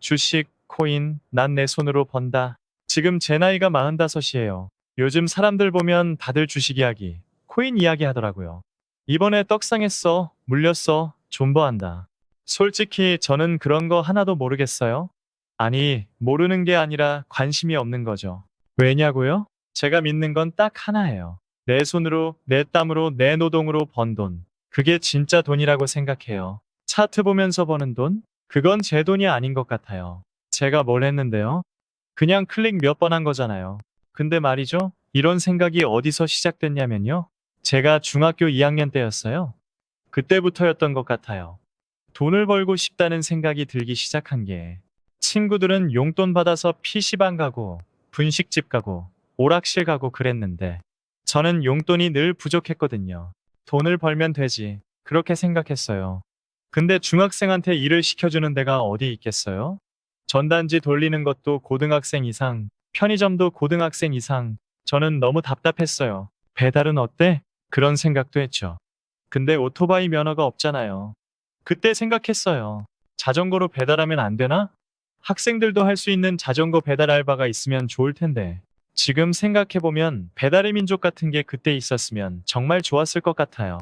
주식, 코인, 난 내 손으로 번다. 지금 제 나이가 45이에요. 요즘 사람들 보면 다들 주식 이야기, 코인 이야기 하더라고요. 이번에 떡상했어, 물렸어, 존버한다. 솔직히 저는 그런 거 하나도 모르겠어요. 아니, 모르는 게 아니라 관심이 없는 거죠. 왜냐고요? 제가 믿는 건 딱 하나예요. 내 손으로, 내 땀으로, 내 노동으로 번 돈. 그게 진짜 돈이라고 생각해요. 차트 보면서 버는 돈? 그건 제 돈이 아닌 것 같아요. 제가 뭘 했는데요? 그냥 클릭 몇 번 한 거잖아요. 근데 말이죠. 이런 생각이 어디서 시작됐냐면요. 제가 중학교 2학년 때였어요. 그때부터였던 것 같아요. 돈을 벌고 싶다는 생각이 들기 시작한 게 친구들은 용돈 받아서 PC방 가고 분식집 가고 오락실 가고 그랬는데 저는 용돈이 늘 부족했거든요. 돈을 벌면 되지. 그렇게 생각했어요. 근데 중학생한테 일을 시켜주는 데가 어디 있겠어요? 전단지 돌리는 것도 고등학생 이상, 편의점도 고등학생 이상. 저는 너무 답답했어요. 배달은 어때? 그런 생각도 했죠. 근데 오토바이 면허가 없잖아요. 그때 생각했어요. 자전거로 배달하면 안 되나? 학생들도 할 수 있는 자전거 배달 알바가 있으면 좋을 텐데. 지금 생각해보면 배달의 민족 같은 게 그때 있었으면 정말 좋았을 것 같아요.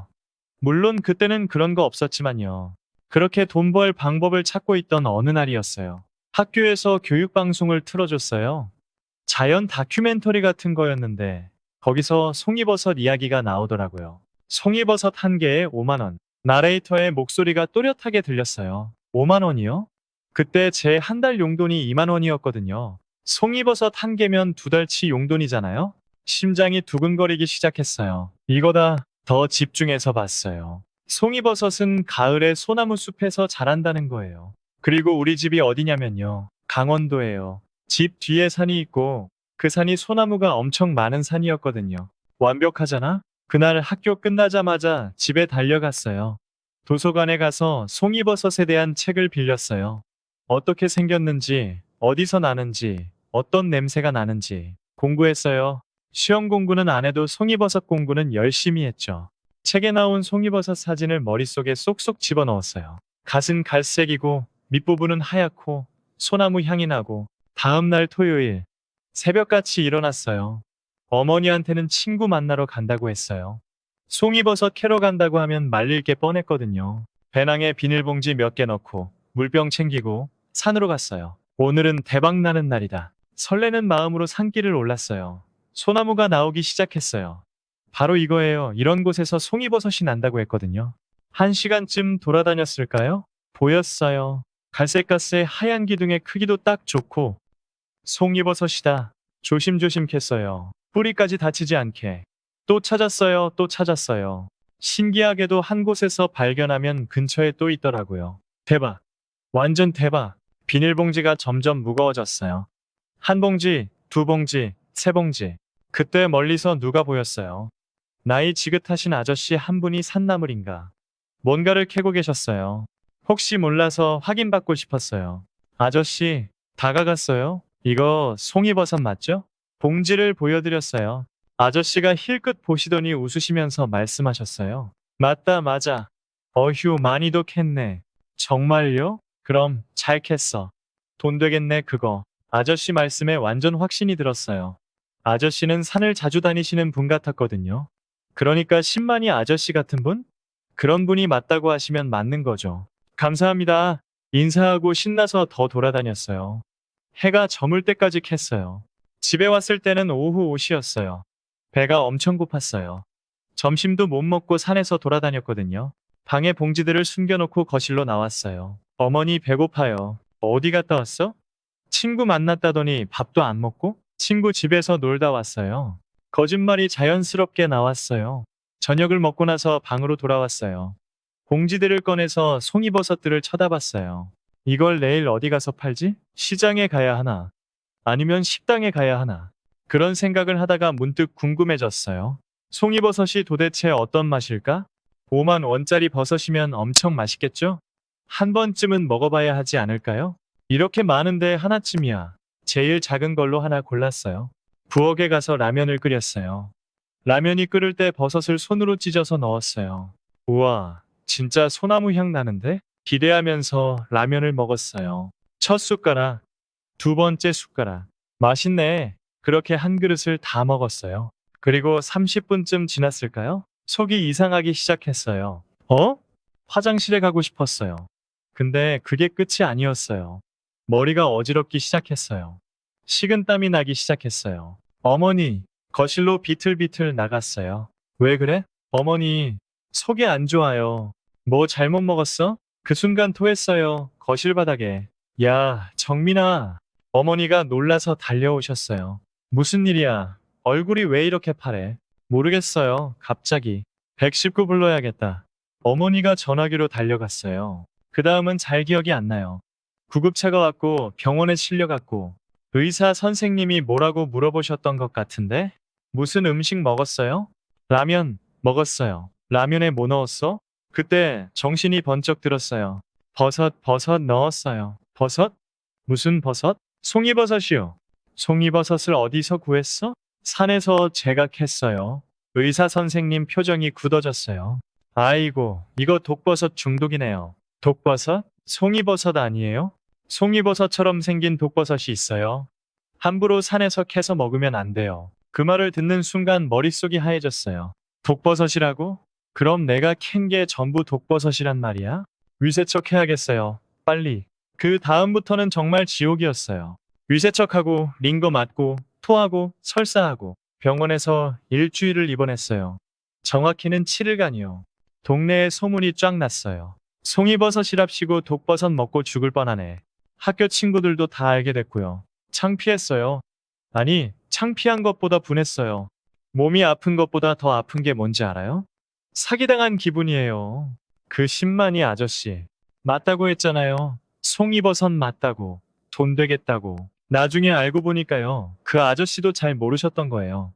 물론 그때는 그런 거 없었지만요. 그렇게 돈 벌 방법을 찾고 있던 어느 날이었어요. 학교에서 교육방송을 틀어줬어요. 자연 다큐멘터리 같은 거였는데 거기서 송이버섯 이야기가 나오더라고요. 송이버섯 한 개에 5만 원. 나레이터의 목소리가 또렷하게 들렸어요. 5만 원이요? 그때 제 한 달 용돈이 2만 원이었거든요. 송이버섯 한 개면 두 달치 용돈이잖아요? 심장이 두근거리기 시작했어요. 이거다. 더 집중해서 봤어요. 송이버섯은 가을에 소나무 숲에서 자란다는 거예요. 그리고 우리 집이 어디냐면요. 강원도예요. 집 뒤에 산이 있고 그 산이 소나무가 엄청 많은 산이었거든요. 완벽하잖아? 그날 학교 끝나자마자 집에 달려갔어요. 도서관에 가서 송이버섯에 대한 책을 빌렸어요. 어떻게 생겼는지, 어디서 나는지, 어떤 냄새가 나는지 공부했어요. 시험 공부는 안 해도 송이버섯 공부는 열심히 했죠. 책에 나온 송이버섯 사진을 머릿속에 쏙쏙 집어넣었어요. 갓은 갈색이고 밑부분은 하얗고 소나무 향이 나고 다음날 토요일 새벽같이 일어났어요. 어머니한테는 친구 만나러 간다고 했어요. 송이버섯 캐러 간다고 하면 말릴 게 뻔했거든요. 배낭에 비닐봉지 몇 개 넣고 물병 챙기고 산으로 갔어요. 오늘은 대박 나는 날이다. 설레는 마음으로 산길을 올랐어요. 소나무가 나오기 시작했어요. 바로 이거예요. 이런 곳에서 송이버섯이 난다고 했거든요. 1시간쯤 돌아다녔을까요? 보였어요. 갈색가스의 하얀 기둥의 크기도 딱 좋고 송이버섯이다. 조심조심 캤어요. 뿌리까지 다치지 않게. 또 찾았어요. 또 찾았어요. 신기하게도 한 곳에서 발견하면 근처에 또 있더라고요. 대박. 완전 대박. 비닐봉지가 점점 무거워졌어요. 한 봉지, 두 봉지, 세 봉지. 그때 멀리서 누가 보였어요. 나이 지긋하신 아저씨 한 분이 산나물인가. 뭔가를 캐고 계셨어요. 혹시 몰라서 확인받고 싶었어요. 아저씨, 다가갔어요. 이거 송이버섯 맞죠? 봉지를 보여드렸어요. 아저씨가 힐끗 보시더니 웃으시면서 말씀하셨어요. 맞다, 맞아. 어휴, 많이도 캤네. 정말요? 그럼 잘 캤어. 돈 되겠네, 그거. 아저씨 말씀에 완전 확신이 들었어요. 아저씨는 산을 자주 다니시는 분 같았거든요. 그러니까 신만이 아저씨 같은 분? 그런 분이 맞다고 하시면 맞는 거죠. 감사합니다. 인사하고 신나서 더 돌아다녔어요. 해가 저물 때까지 캤어요. 집에 왔을 때는 오후 5시였어요. 배가 엄청 고팠어요. 점심도 못 먹고 산에서 돌아다녔거든요. 방에 봉지들을 숨겨놓고 거실로 나왔어요. 어머니 배고파요. 어디 갔다 왔어? 친구 만났다더니 밥도 안 먹고? 친구 집에서 놀다 왔어요. 거짓말이 자연스럽게 나왔어요. 저녁을 먹고 나서 방으로 돌아왔어요. 봉지들을 꺼내서 송이버섯들을 쳐다봤어요. 이걸 내일 어디 가서 팔지? 시장에 가야 하나? 아니면 식당에 가야 하나? 그런 생각을 하다가 문득 궁금해졌어요. 송이버섯이 도대체 어떤 맛일까? 5만 원짜리 버섯이면 엄청 맛있겠죠? 한 번쯤은 먹어봐야 하지 않을까요? 이렇게 많은데 하나쯤이야. 제일 작은 걸로 하나 골랐어요. 부엌에 가서 라면을 끓였어요. 라면이 끓을 때 버섯을 손으로 찢어서 넣었어요. 우와, 진짜 소나무 향 나는데? 기대하면서 라면을 먹었어요. 첫 숟가락, 두 번째 숟가락. 맛있네. 그렇게 한 그릇을 다 먹었어요. 그리고 30분쯤 지났을까요? 속이 이상하기 시작했어요. 화장실에 가고 싶었어요. 근데 그게 끝이 아니었어요. 머리가 어지럽기 시작했어요. 식은땀이 나기 시작했어요. 어머니, 거실로 비틀비틀 나갔어요. 왜 그래? 어머니, 속이 안 좋아요. 뭐 잘못 먹었어? 그 순간 토했어요. 거실 바닥에. 야, 정민아. 어머니가 놀라서 달려오셨어요. 무슨 일이야? 얼굴이 왜 이렇게 파래? 모르겠어요. 갑자기. 119 불러야겠다. 어머니가 전화기로 달려갔어요. 그 다음은 잘 기억이 안 나요. 구급차가 왔고 병원에 실려갔고 의사 선생님이 뭐라고 물어보셨던 것 같은데? 무슨 음식 먹었어요? 라면 먹었어요. 라면에 뭐 넣었어? 그때 정신이 번쩍 들었어요. 버섯 넣었어요. 버섯? 무슨 버섯? 송이버섯이요. 송이버섯을 어디서 구했어? 산에서 제각했어요. 의사 선생님 표정이 굳어졌어요. 아이고, 이거 독버섯 중독이네요. 독버섯? 송이버섯 아니에요? 송이버섯처럼 생긴 독버섯이 있어요. 함부로 산에서 캐서 먹으면 안 돼요. 그 말을 듣는 순간 머릿속이 하얘졌어요. 독버섯이라고? 그럼 내가 캔 게 전부 독버섯이란 말이야? 위세척 해야겠어요. 빨리. 그 다음부터는 정말 지옥이었어요. 위세척하고, 링거 맞고, 토하고, 설사하고, 병원에서 일주일을 입원했어요. 정확히는 7일간이요. 동네에 소문이 쫙 났어요. 송이버섯이랍시고 독버섯 먹고 죽을 뻔하네. 학교 친구들도 다 알게 됐고요. 창피했어요. 아니, 창피한 것보다 분했어요. 몸이 아픈 것보다 더 아픈 게 뭔지 알아요? 사기당한 기분이에요. 그 신만이 아저씨. 맞다고 했잖아요. 송이버섯 맞다고. 돈 되겠다고. 나중에 알고 보니까요. 그 아저씨도 잘 모르셨던 거예요.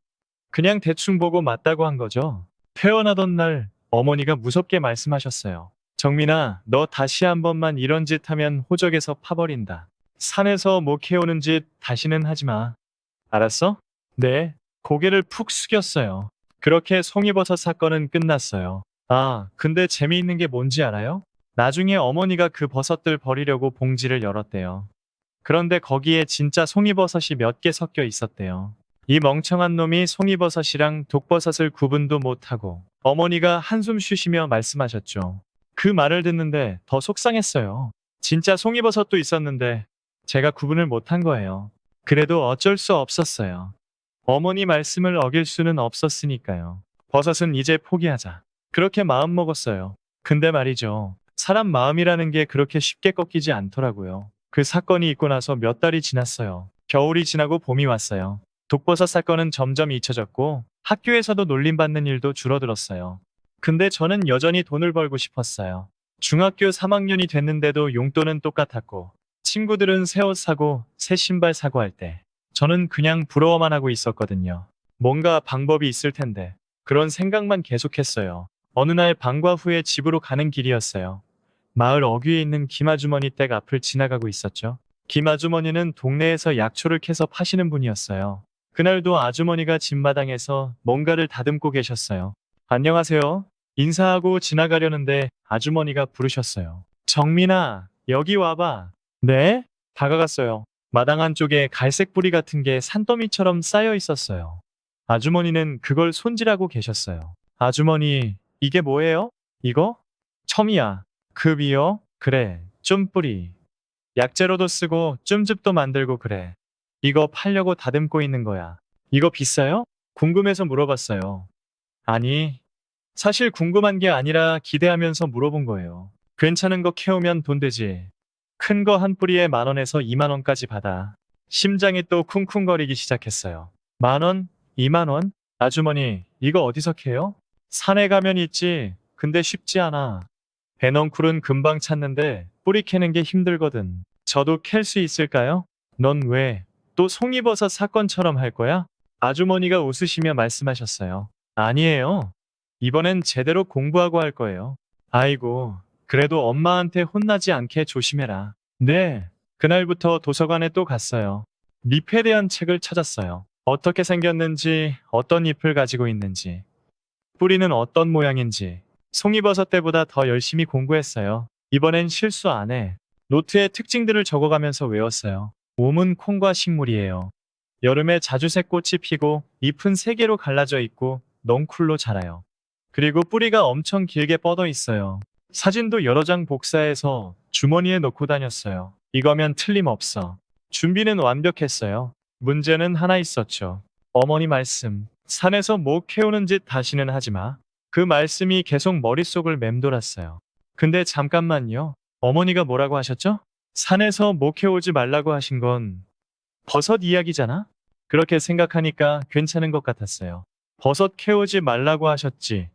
그냥 대충 보고 맞다고 한 거죠. 퇴원하던 날 어머니가 무섭게 말씀하셨어요. 정민아, 너 다시 한 번만 이런 짓 하면 호적에서 파버린다. 산에서 뭐 캐오는 짓 다시는 하지 마. 알았어? 네. 고개를 푹 숙였어요. 그렇게 송이버섯 사건은 끝났어요. 아, 근데 재미있는 게 뭔지 알아요? 나중에 어머니가 그 버섯들 버리려고 봉지를 열었대요. 그런데 거기에 진짜 송이버섯이 몇 개 섞여 있었대요. 이 멍청한 놈이 송이버섯이랑 독버섯을 구분도 못하고 어머니가 한숨 쉬시며 말씀하셨죠. 그 말을 듣는데 더 속상했어요. 진짜 송이버섯도 있었는데 제가 구분을 못한 거예요. 그래도 어쩔 수 없었어요. 어머니 말씀을 어길 수는 없었으니까요. 버섯은 이제 포기하자. 그렇게 마음먹었어요. 근데 말이죠. 사람 마음이라는 게 그렇게 쉽게 꺾이지 않더라고요. 그 사건이 있고 나서 몇 달이 지났어요. 겨울이 지나고 봄이 왔어요. 독버섯 사건은 점점 잊혀졌고 학교에서도 놀림받는 일도 줄어들었어요. 근데 저는 여전히 돈을 벌고 싶었어요. 중학교 3학년이 됐는데도 용돈은 똑같았고 친구들은 새 옷 사고 새 신발 사고 할 때 저는 그냥 부러워만 하고 있었거든요. 뭔가 방법이 있을 텐데 그런 생각만 계속했어요. 어느 날 방과 후에 집으로 가는 길이었어요. 마을 어귀에 있는 김아주머니 댁 앞을 지나가고 있었죠. 김아주머니는 동네에서 약초를 캐서 파시는 분이었어요. 그날도 아주머니가 집마당에서 뭔가를 다듬고 계셨어요. 안녕하세요. 인사하고 지나가려는데 아주머니가 부르셨어요. 정민아, 여기 와봐. 네? 다가갔어요. 마당 한쪽에 갈색 뿌리 같은 게 산더미처럼 쌓여 있었어요. 아주머니는 그걸 손질하고 계셨어요. 아주머니, 이게 뭐예요? 이거? 첨이야. 급이요? 그래, 좀 뿌리. 약재로도 쓰고 쫌즙도 만들고 그래. 이거 팔려고 다듬고 있는 거야. 이거 비싸요? 궁금해서 물어봤어요. 아니, 사실 궁금한 게 아니라 기대하면서 물어본 거예요. 괜찮은 거 캐오면 돈 되지. 큰 거 한 뿌리에 10,000원에서 20,000원까지 받아. 심장이 또 쿵쿵거리기 시작했어요. 10,000원? 20,000원? 아주머니, 이거 어디서 캐요? 산에 가면 있지. 근데 쉽지 않아. 배넝쿨은 금방 찾는데 뿌리 캐는 게 힘들거든. 저도 캘 수 있을까요? 넌 왜? 또 송이버섯 사건처럼 할 거야? 아주머니가 웃으시며 말씀하셨어요. 아니에요. 이번엔 제대로 공부하고 할 거예요. 아이고, 그래도 엄마한테 혼나지 않게 조심해라. 네. 그날부터 도서관에 또 갔어요. 잎에 대한 책을 찾았어요. 어떻게 생겼는지, 어떤 잎을 가지고 있는지, 뿌리는 어떤 모양인지. 송이버섯 때보다 더 열심히 공부했어요. 이번엔 실수 안 해. 노트에 특징들을 적어가면서 외웠어요. 봄은 콩과 식물이에요. 여름에 자주색 꽃이 피고 잎은 세 개로 갈라져 있고 넝쿨로 자라요. 그리고 뿌리가 엄청 길게 뻗어 있어요. 사진도 여러 장 복사해서 주머니에 넣고 다녔어요. 이거면 틀림없어. 준비는 완벽했어요. 문제는 하나 있었죠. 어머니 말씀. 산에서 목 캐우는 짓 다시는 하지 마. 그 말씀이 계속 머릿속을 맴돌았어요. 근데 잠깐만요. 어머니가 뭐라고 하셨죠? 산에서 목 캐오지 말라고 하신 건 버섯 이야기잖아? 그렇게 생각하니까 괜찮은 것 같았어요. 버섯 캐오지 말라고 하셨지.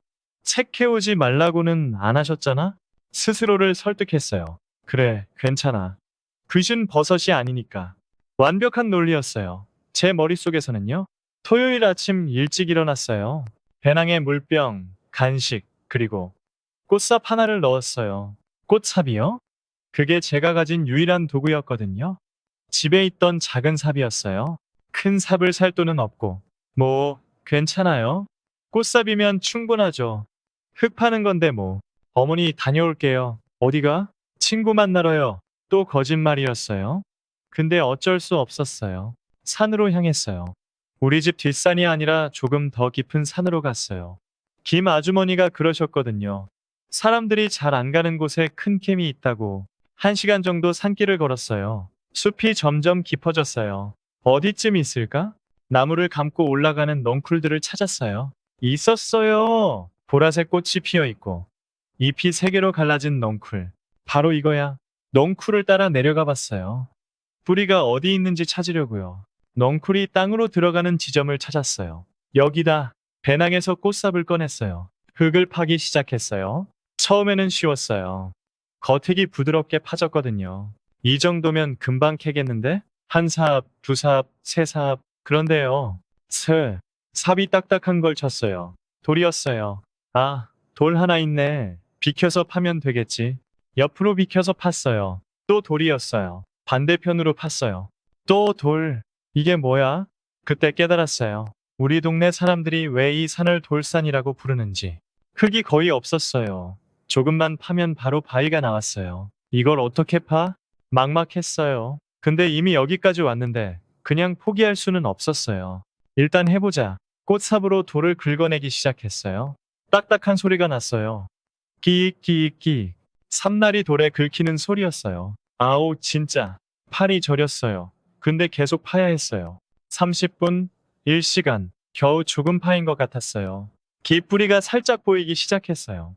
책 캐오지 말라고는 안 하셨잖아? 스스로를 설득했어요. 그래, 괜찮아. 귀신 버섯이 아니니까. 완벽한 논리였어요. 제 머릿속에서는요. 토요일 아침 일찍 일어났어요. 배낭에 물병, 간식, 그리고 꽃삽 하나를 넣었어요. 꽃삽이요? 그게 제가 가진 유일한 도구였거든요. 집에 있던 작은 삽이었어요. 큰 삽을 살 돈은 없고. 뭐, 괜찮아요. 꽃삽이면 충분하죠. 흙 파는 건데 뭐. 어머니 다녀올게요. 어디가? 친구 만나러요. 또 거짓말이었어요. 근데 어쩔 수 없었어요. 산으로 향했어요. 우리 집 뒷산이 아니라 조금 더 깊은 산으로 갔어요. 김 아주머니가 그러셨거든요. 사람들이 잘 안 가는 곳에 큰 캠이 있다고. 1시간 정도 산길을 걸었어요. 숲이 점점 깊어졌어요. 어디쯤 있을까? 나무를 감고 올라가는 넝쿨들을 찾았어요. 있었어요. 보라색 꽃이 피어 있고 잎이 세 개로 갈라진 넝쿨. 바로 이거야. 넝쿨을 따라 내려가 봤어요. 뿌리가 어디 있는지 찾으려고요. 넝쿨이 땅으로 들어가는 지점을 찾았어요. 여기다. 배낭에서 꽃삽을 꺼냈어요. 흙을 파기 시작했어요. 처음에는 쉬웠어요. 겉흙이 부드럽게 파졌거든요. 이 정도면 금방 캐겠는데? 한 삽, 두 삽, 세 삽. 그런데요. 삽이 딱딱한 걸 쳤어요. 돌이었어요. 아, 돌 하나 있네. 비켜서 파면 되겠지. 옆으로 비켜서 팠어요. 또 돌이었어요. 반대편으로 팠어요. 또 돌. 이게 뭐야? 그때 깨달았어요. 우리 동네 사람들이 왜 이 산을 돌산이라고 부르는지. 흙이 거의 없었어요. 조금만 파면 바로 바위가 나왔어요. 이걸 어떻게 파? 막막했어요. 근데 이미 여기까지 왔는데 그냥 포기할 수는 없었어요. 일단 해보자. 꽃삽으로 돌을 긁어내기 시작했어요. 딱딱한 소리가 났어요. 끼익. 삼날이 돌에 긁히는 소리였어요. 아우 진짜. 팔이 저렸어요. 근데 계속 파야 했어요. 30분, 1시간. 겨우 조금 파인 것 같았어요. 깊뿌리가 살짝 보이기 시작했어요.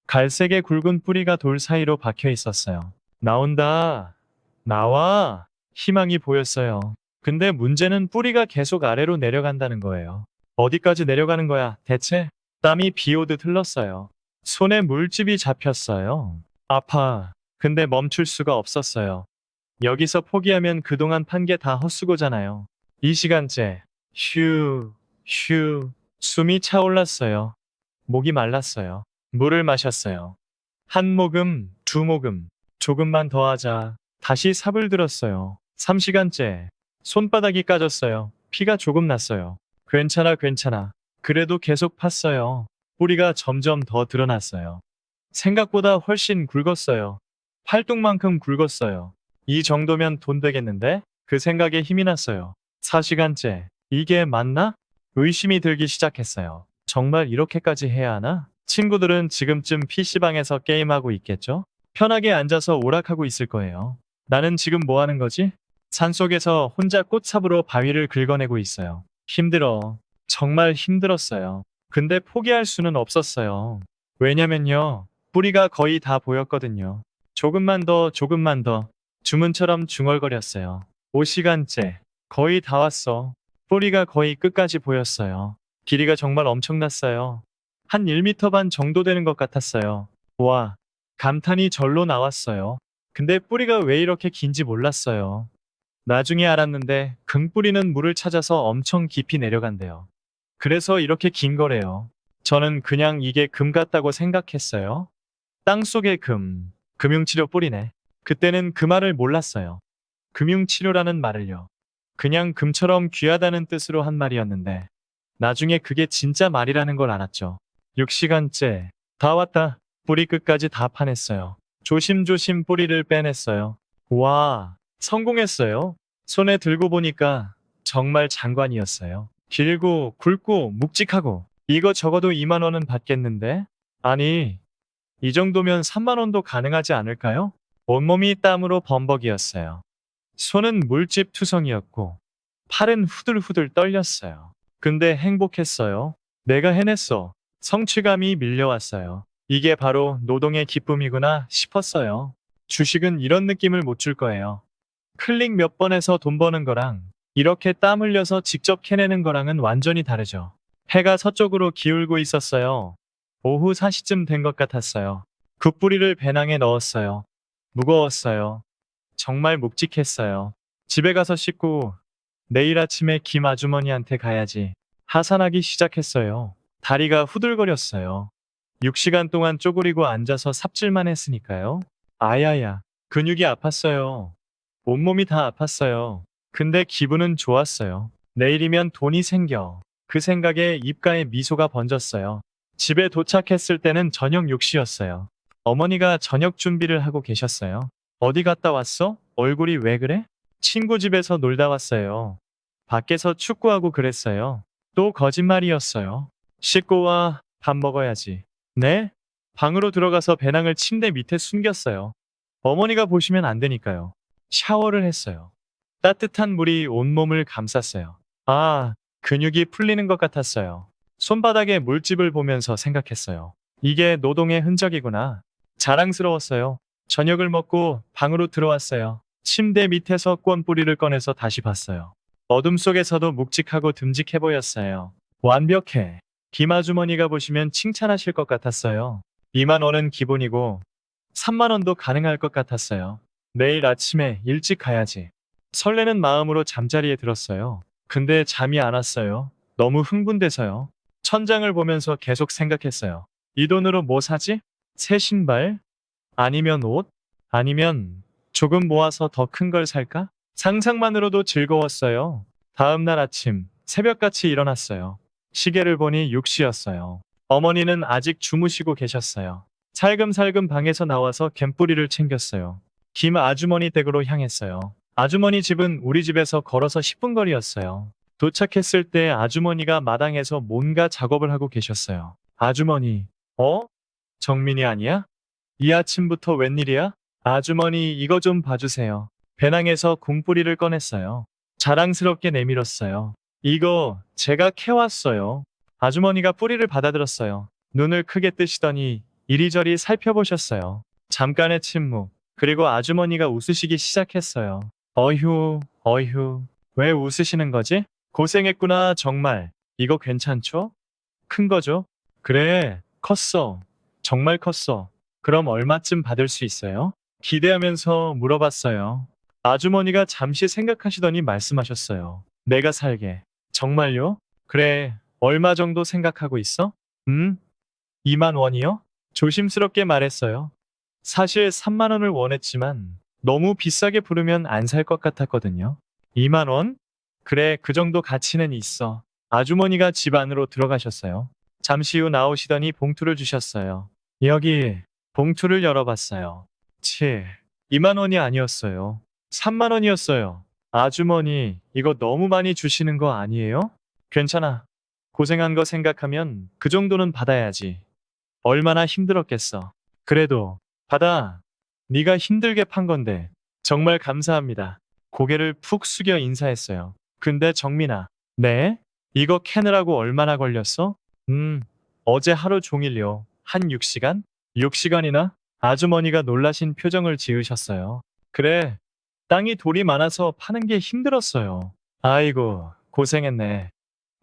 갈색의 굵은 뿌리가 돌 사이로 박혀 있었어요. 나온다. 나와. 희망이 보였어요. 근데 문제는 뿌리가 계속 아래로 내려간다는 거예요. 어디까지 내려가는 거야, 대체? 땀이 비 오듯 흘렀어요. 손에 물집이 잡혔어요. 아파. 근데 멈출 수가 없었어요. 여기서 포기하면 그동안 판 게 다 헛수고잖아요. 이 시간째. 휴. 숨이 차올랐어요. 목이 말랐어요. 물을 마셨어요. 한 모금, 두 모금. 조금만 더 하자. 다시 삽을 들었어요. 3시간째. 손바닥이 까졌어요. 피가 조금 났어요. 괜찮아. 그래도 계속 팠어요. 뿌리가 점점 더 드러났어요. 생각보다 훨씬 굵었어요. 팔뚝만큼 굵었어요. 이 정도면 돈 되겠는데? 그 생각에 힘이 났어요. 4시간째. 이게 맞나? 의심이 들기 시작했어요. 정말 이렇게까지 해야 하나? 친구들은 지금쯤 PC방에서 게임하고 있겠죠? 편하게 앉아서 오락하고 있을 거예요. 나는 지금 뭐 하는 거지? 산속에서 혼자 꽃삽으로 바위를 긁어내고 있어요. 힘들어. 정말 힘들었어요. 근데 포기할 수는 없었어요. 왜냐면요. 뿌리가 거의 다 보였거든요. 조금만 더. 주문처럼 중얼거렸어요. 5시간째. 거의 다 왔어. 뿌리가 거의 끝까지 보였어요. 길이가 정말 엄청났어요. 한 1m 반 정도 되는 것 같았어요. 와, 감탄이 절로 나왔어요. 근데 뿌리가 왜 이렇게 긴지 몰랐어요. 나중에 알았는데 금뿌리는 물을 찾아서 엄청 깊이 내려간대요. 그래서 이렇게 긴 거래요. 저는 그냥 이게 금 같다고 생각했어요. 땅속의 금, 금융치료 뿌리네. 그때는 그 말을 몰랐어요. 금융치료라는 말을요. 그냥 금처럼 귀하다는 뜻으로 한 말이었는데 나중에 그게 진짜 말이라는 걸 알았죠. 6시간째. 다 왔다. 뿌리 끝까지 다 파냈어요. 조심조심 뿌리를 빼냈어요. 와, 성공했어요. 손에 들고 보니까 정말 장관이었어요. 길고 굵고 묵직하고 이거 적어도 2만 원은 받겠는데? 아니, 이 정도면 3만 원도 가능하지 않을까요? 온몸이 땀으로 범벅이었어요. 손은 물집 투성이었고 팔은 후들후들 떨렸어요. 근데 행복했어요. 내가 해냈어. 성취감이 밀려왔어요. 이게 바로 노동의 기쁨이구나 싶었어요. 주식은 이런 느낌을 못 줄 거예요. 클릭 몇 번 해서 돈 버는 거랑 이렇게 땀 흘려서 직접 캐내는 거랑은 완전히 다르죠. 해가 서쪽으로 기울고 있었어요. 오후 4시쯤 된 것 같았어요. 굿뿌리를 배낭에 넣었어요. 무거웠어요. 정말 묵직했어요. 집에 가서 씻고 내일 아침에 김 아주머니한테 가야지. 하산하기 시작했어요. 다리가 후들거렸어요. 6시간 동안 쪼그리고 앉아서 삽질만 했으니까요. 아야야, 근육이 아팠어요. 온몸이 다 아팠어요. 근데 기분은 좋았어요. 내일이면 돈이 생겨. 그 생각에 입가에 미소가 번졌어요. 집에 도착했을 때는 저녁 6시였어요. 어머니가 저녁 준비를 하고 계셨어요. 어디 갔다 왔어? 얼굴이 왜 그래? 친구 집에서 놀다 왔어요. 밖에서 축구하고 그랬어요. 또 거짓말이었어요. 씻고 와, 밥 먹어야지. 네? 방으로 들어가서 배낭을 침대 밑에 숨겼어요. 어머니가 보시면 안 되니까요. 샤워를 했어요. 따뜻한 물이 온몸을 감쌌어요. 아, 근육이 풀리는 것 같았어요. 손바닥에 물집을 보면서 생각했어요. 이게 노동의 흔적이구나. 자랑스러웠어요. 저녁을 먹고 방으로 들어왔어요. 침대 밑에서 꼰뿌리를 꺼내서 다시 봤어요. 어둠 속에서도 묵직하고 듬직해 보였어요. 완벽해. 김아주머니가 보시면 칭찬하실 것 같았어요. 2만 원은 기본이고 3만 원도 가능할 것 같았어요. 내일 아침에 일찍 가야지. 설레는 마음으로 잠자리에 들었어요. 근데 잠이 안 왔어요. 너무 흥분돼서요. 천장을 보면서 계속 생각했어요. 이 돈으로 뭐 사지? 새 신발? 아니면 옷? 아니면 조금 모아서 더 큰 걸 살까? 상상만으로도 즐거웠어요. 다음 날 아침, 새벽같이 일어났어요. 시계를 보니 6시였어요. 어머니는 아직 주무시고 계셨어요. 살금살금 방에서 나와서 갯뿌리를 챙겼어요. 김 아주머니 댁으로 향했어요. 아주머니 집은 우리 집에서 걸어서 10분 거리였어요. 도착했을 때 아주머니가 마당에서 뭔가 작업을 하고 계셨어요. 아주머니, 정민이 아니야? 이 아침부터 웬일이야? 아주머니 이거 좀 봐주세요. 배낭에서 공뿌리를 꺼냈어요. 자랑스럽게 내밀었어요. 이거 제가 캐왔어요. 아주머니가 뿌리를 받아들었어요. 눈을 크게 뜨시더니 이리저리 살펴보셨어요. 잠깐의 침묵. 그리고 아주머니가 웃으시기 시작했어요. 어휴, 어휴. 왜 웃으시는 거지? 고생했구나, 정말. 이거 괜찮죠? 큰 거죠? 그래, 컸어. 정말 컸어. 그럼 얼마쯤 받을 수 있어요? 기대하면서 물어봤어요. 아주머니가 잠시 생각하시더니 말씀하셨어요. 내가 살게. 정말요? 그래, 얼마 정도 생각하고 있어? 2만 원이요? 조심스럽게 말했어요. 사실 3만 원을 원했지만 너무 비싸게 부르면 안 살 것 같았거든요. 2만 원? 그래, 그 정도 가치는 있어. 아주머니가 집 안으로 들어가셨어요. 잠시 후 나오시더니 봉투를 주셨어요. 여기, 봉투를 열어봤어요. 2만 원이 아니었어요. 3만 원이었어요. 아주머니, 이거 너무 많이 주시는 거 아니에요? 괜찮아. 고생한 거 생각하면 그 정도는 받아야지. 얼마나 힘들었겠어. 그래도, 받아. 네가 힘들게 판 건데. 정말 감사합니다. 고개를 푹 숙여 인사했어요. 근데 정민아, 네? 이거 캐느라고 얼마나 걸렸어? 어제 하루 종일요. 한 6시간? 6시간이나? 아주머니가 놀라신 표정을 지으셨어요. 그래, 땅이 돌이 많아서 파는 게 힘들었어요. 아이고, 고생했네.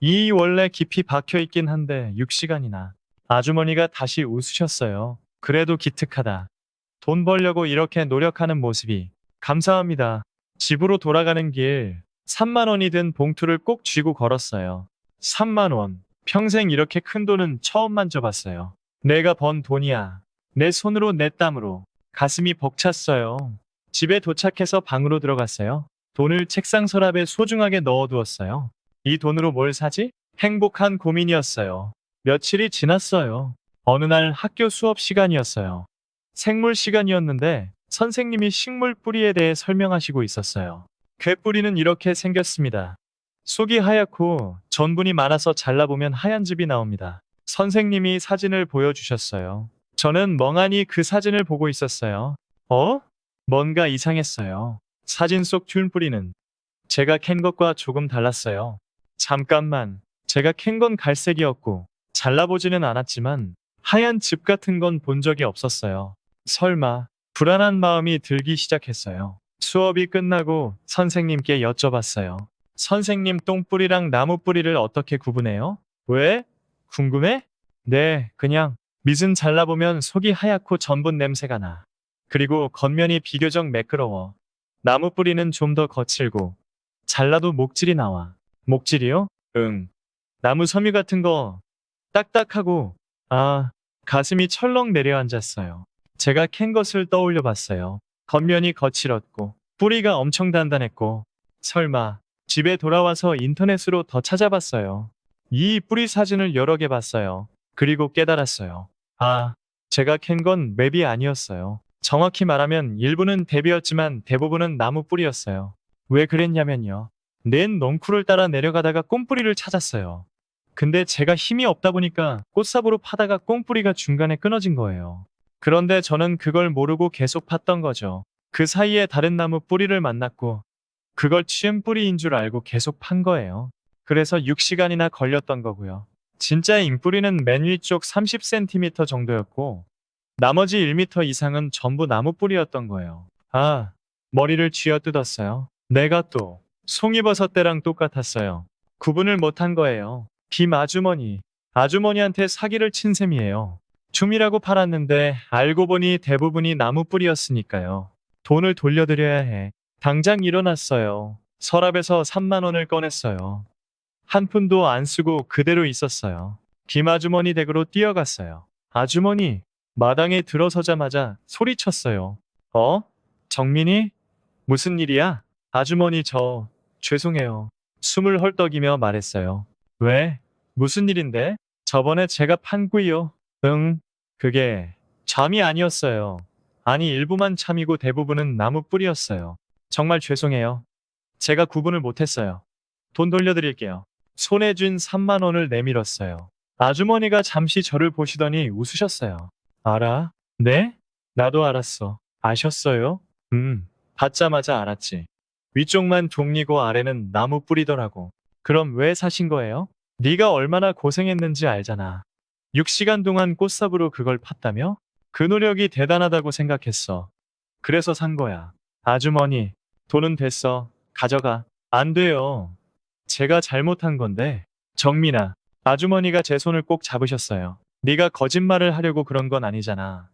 이 원래 깊이 박혀 있긴 한데 6시간이나. 아주머니가 다시 웃으셨어요. 그래도 기특하다. 돈 벌려고 이렇게 노력하는 모습이. 감사합니다. 집으로 돌아가는 길 3만 원이 든 봉투를 꼭 쥐고 걸었어요. 3만 원. 평생 이렇게 큰 돈은 처음 만져봤어요. 내가 번 돈이야. 내 손으로 내 땀으로. 가슴이 벅찼어요. 집에 도착해서 방으로 들어갔어요. 돈을 책상 서랍에 소중하게 넣어두었어요. 이 돈으로 뭘 사지? 행복한 고민이었어요. 며칠이 지났어요. 어느 날 학교 수업 시간이었어요. 생물 시간이었는데 선생님이 식물 뿌리에 대해 설명하시고 있었어요. 괵뿌리는 이렇게 생겼습니다. 속이 하얗고 전분이 많아서 잘라보면 하얀 즙이 나옵니다. 선생님이 사진을 보여주셨어요. 저는 멍하니 그 사진을 보고 있었어요. 어? 뭔가 이상했어요. 사진 속 튠뿌리는 제가 캔 것과 조금 달랐어요. 잠깐만. 제가 캔 건 갈색이었고 잘라보지는 않았지만 하얀 즙 같은 건 본 적이 없었어요. 설마 불안한 마음이 들기 시작했어요. 수업이 끝나고 선생님께 여쭤봤어요. 선생님 똥뿌리랑 나무뿌리를 어떻게 구분해요? 왜? 궁금해? 네, 그냥 밑은 잘라보면 속이 하얗고 전분 냄새가 나. 그리고 겉면이 비교적 매끄러워. 나무뿌리는 좀 더 거칠고 잘라도 목질이 나와. 목질이요? 응. 나무 섬유 같은 거 딱딱하고 아, 가슴이 철렁 내려앉았어요. 제가 캔 것을 떠올려 봤어요. 겉면이 거칠었고 뿌리가 엄청 단단했고 설마 집에 돌아와서 인터넷으로 더 찾아봤어요. 이 뿌리 사진을 여러 개 봤어요. 그리고 깨달았어요. 아, 제가 캔 건 맵이 아니었어요. 정확히 말하면 일부는 대비였지만 대부분은 나무 뿌리였어요. 왜 그랬냐면요. 낸 넝쿨을 따라 내려가다가 꽁뿌리를 찾았어요. 근데 제가 힘이 없다 보니까 꽃삽으로 파다가 꽁뿌리가 중간에 끊어진 거예요. 그런데 저는 그걸 모르고 계속 팠던 거죠. 그 사이에 다른 나무 뿌리를 만났고 그걸 취은 뿌리인 줄 알고 계속 판 거예요. 그래서 6시간이나 걸렸던 거고요. 진짜 잉뿌리는 맨 위쪽 30cm 정도였고 나머지 1m 이상은 전부 나무 뿌리였던 거예요. 아, 머리를 쥐어뜯었어요. 내가 또 송이버섯 때랑 똑같았어요. 구분을 못한 거예요. 김 아주머니. 아주머니한테 사기를 친 셈이에요. 춤이라고 팔았는데 알고 보니 대부분이 나무 뿌리였으니까요. 돈을 돌려드려야 해. 당장 일어났어요. 서랍에서 3만 원을 꺼냈어요. 한 푼도 안 쓰고 그대로 있었어요. 김 아주머니 댁으로 뛰어갔어요. 아주머니, 마당에 들어서자마자 소리쳤어요. 어? 정민이? 무슨 일이야? 아주머니 죄송해요. 숨을 헐떡이며 말했어요. 왜? 무슨 일인데? 저번에 제가 판 꾸이요. 응, 그게 잠이 아니었어요. 아니 일부만 참이고 대부분은 나무 뿌리였어요. 정말 죄송해요. 제가 구분을 못했어요. 돈 돌려드릴게요. 손에 쥔 3만 원을 내밀었어요. 아주머니가 잠시 저를 보시더니 웃으셨어요. 알아? 네? 나도 알았어. 아셨어요? 받자마자 알았지. 위쪽만 종리고 아래는 나무 뿌리더라고. 그럼 왜 사신 거예요? 네가 얼마나 고생했는지 알잖아. 6시간 동안 꽃삽으로 그걸 팠다며? 그 노력이 대단하다고 생각했어. 그래서 산 거야. 아주머니, 돈은 됐어. 가져가. 안 돼요. 제가 잘못한 건데. 정민아, 아주머니가 제 손을 꼭 잡으셨어요. 네가 거짓말을 하려고 그런 건 아니잖아.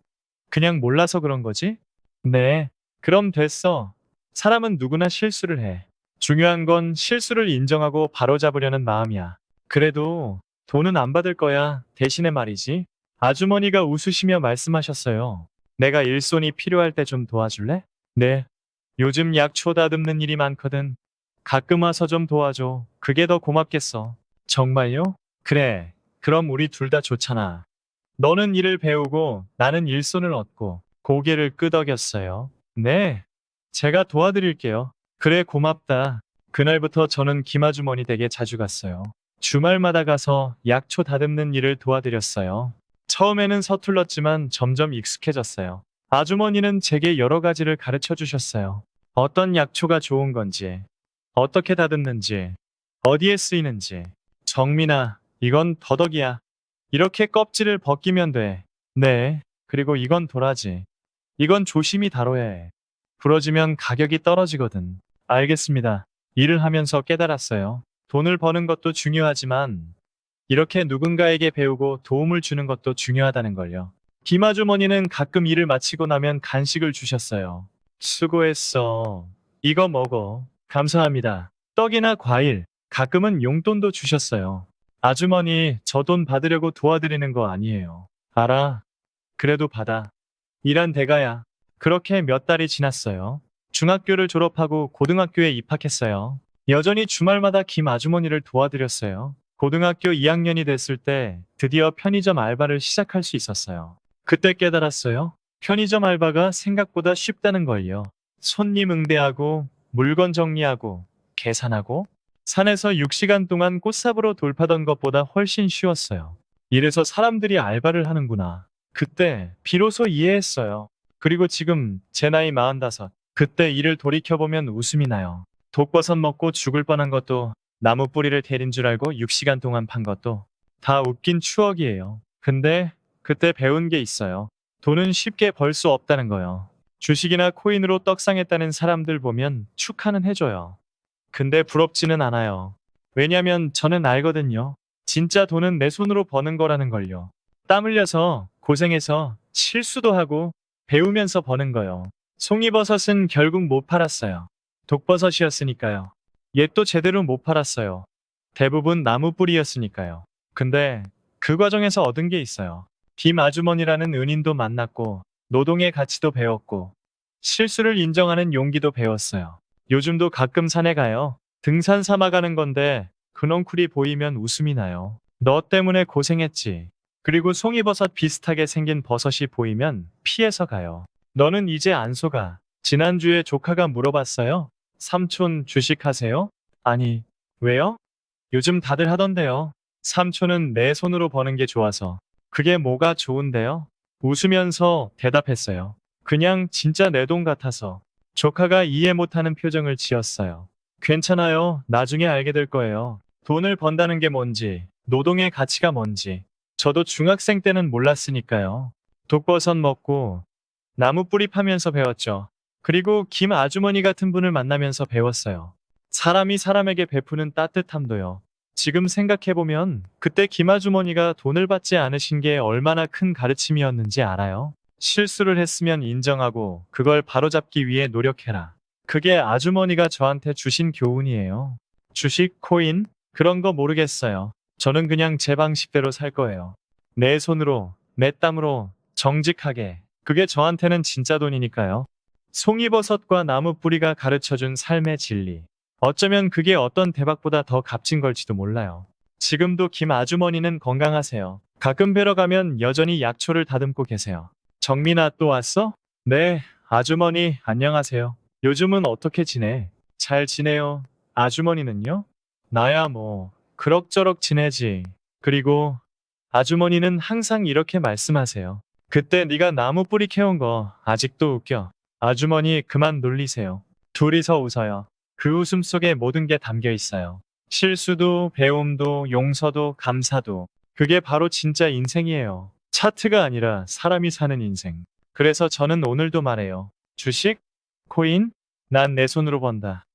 그냥 몰라서 그런 거지? 네. 그럼 됐어. 사람은 누구나 실수를 해. 중요한 건 실수를 인정하고 바로잡으려는 마음이야. 그래도 돈은 안 받을 거야. 대신에 말이지. 아주머니가 웃으시며 말씀하셨어요. 내가 일손이 필요할 때 좀 도와줄래? 네. 요즘 약초 다듬는 일이 많거든. 가끔 와서 좀 도와줘. 그게 더 고맙겠어. 정말요? 그래. 그럼 우리 둘 다 좋잖아. 너는 일을 배우고 나는 일손을 얻고 고개를 끄덕였어요. 네. 제가 도와드릴게요. 그래 고맙다. 그날부터 저는 김아주머니 댁에 자주 갔어요. 주말마다 가서 약초 다듬는 일을 도와드렸어요. 처음에는 서툴렀지만 점점 익숙해졌어요. 아주머니는 제게 여러 가지를 가르쳐 주셨어요. 어떤 약초가 좋은 건지, 어떻게 다듬는지, 어디에 쓰이는지. 정민아, 이건 더덕이야. 이렇게 껍질을 벗기면 돼. 네. 그리고 이건 도라지. 이건 조심히 다뤄야 해. 부러지면 가격이 떨어지거든. 알겠습니다. 일을 하면서 깨달았어요. 돈을 버는 것도 중요하지만 이렇게 누군가에게 배우고 도움을 주는 것도 중요하다는 걸요. 김아주머니는 가끔 일을 마치고 나면 간식을 주셨어요. 수고했어. 이거 먹어. 감사합니다. 떡이나 과일, 가끔은 용돈도 주셨어요. 아주머니, 저 돈 받으려고 도와드리는 거 아니에요. 알아. 그래도 받아. 일한 대가야. 그렇게 몇 달이 지났어요. 중학교를 졸업하고 고등학교에 입학했어요. 여전히 주말마다 김 아주머니를 도와드렸어요. 고등학교 2학년이 됐을 때 드디어 편의점 알바를 시작할 수 있었어요. 그때 깨달았어요. 편의점 알바가 생각보다 쉽다는 걸요. 손님 응대하고, 물건 정리하고, 계산하고, 산에서 6시간 동안 꽃삽으로 돌파던 것보다 훨씬 쉬웠어요. 이래서 사람들이 알바를 하는구나. 그때 비로소 이해했어요. 그리고 지금 제 나이 45. 그때 일을 돌이켜보면 웃음이 나요. 독버섯 먹고 죽을 뻔한 것도, 나무 뿌리를 데린 줄 알고 6시간 동안 판 것도 다 웃긴 추억이에요. 근데 그때 배운 게 있어요. 돈은 쉽게 벌 수 없다는 거요. 주식이나 코인으로 떡상했다는 사람들 보면 축하는 해줘요. 근데 부럽지는 않아요. 왜냐면 저는 알거든요. 진짜 돈은 내 손으로 버는 거라는 걸요. 땀 흘려서, 고생해서, 실수도 하고, 배우면서 버는 거요. 송이버섯은 결국 못 팔았어요. 독버섯이었으니까요. 얘도 제대로 못 팔았어요. 대부분 나무 뿌리였으니까요. 근데 그 과정에서 얻은 게 있어요. 김 아주머니라는 은인도 만났고, 노동의 가치도 배웠고, 실수를 인정하는 용기도 배웠어요. 요즘도 가끔 산에 가요. 등산 삼아 가는 건데 근원쿨이 보이면 웃음이 나요. 너 때문에 고생했지. 그리고 송이버섯 비슷하게 생긴 버섯이 보이면 피해서 가요. 너는 이제 안 속아. 지난주에 조카가 물어봤어요. 삼촌 주식하세요? 아니, 왜요? 요즘 다들 하던데요. 삼촌은 내 손으로 버는 게 좋아서. 그게 뭐가 좋은데요? 웃으면서 대답했어요. 그냥 진짜 내 돈 같아서. 조카가 이해 못하는 표정을 지었어요. 괜찮아요. 나중에 알게 될 거예요. 돈을 번다는 게 뭔지, 노동의 가치가 뭔지. 저도 중학생 때는 몰랐으니까요. 독버섯 먹고 나무 뿌리 파면서 배웠죠. 그리고 김 아주머니 같은 분을 만나면서 배웠어요. 사람이 사람에게 베푸는 따뜻함도요. 지금 생각해보면 그때 김 아주머니가 돈을 받지 않으신 게 얼마나 큰 가르침이었는지 알아요? 실수를 했으면 인정하고 그걸 바로잡기 위해 노력해라. 그게 아주머니가 저한테 주신 교훈이에요. 주식, 코인? 그런 거 모르겠어요. 저는 그냥 제 방식대로 살 거예요. 내 손으로, 내 땀으로, 정직하게. 그게 저한테는 진짜 돈이니까요. 송이버섯과 나무 뿌리가 가르쳐준 삶의 진리. 어쩌면 그게 어떤 대박보다 더 값진 걸지도 몰라요. 지금도 김 아주머니는 건강하세요. 가끔 뵈러 가면 여전히 약초를 다듬고 계세요. 정민아 또 왔어? 네, 아주머니 안녕하세요. 요즘은 어떻게 지내? 잘 지내요. 아주머니는요? 나야 뭐 그럭저럭 지내지. 그리고 아주머니는 항상 이렇게 말씀하세요. 그때 네가 나무 뿌리 캐온 거 아직도 웃겨. 아주머니 그만 놀리세요. 둘이서 웃어요. 그 웃음 속에 모든 게 담겨 있어요. 실수도, 배움도, 용서도, 감사도. 그게 바로 진짜 인생이에요. 차트가 아니라 사람이 사는 인생. 그래서 저는 오늘도 말해요. 주식? 코인? 난 내 손으로 번다.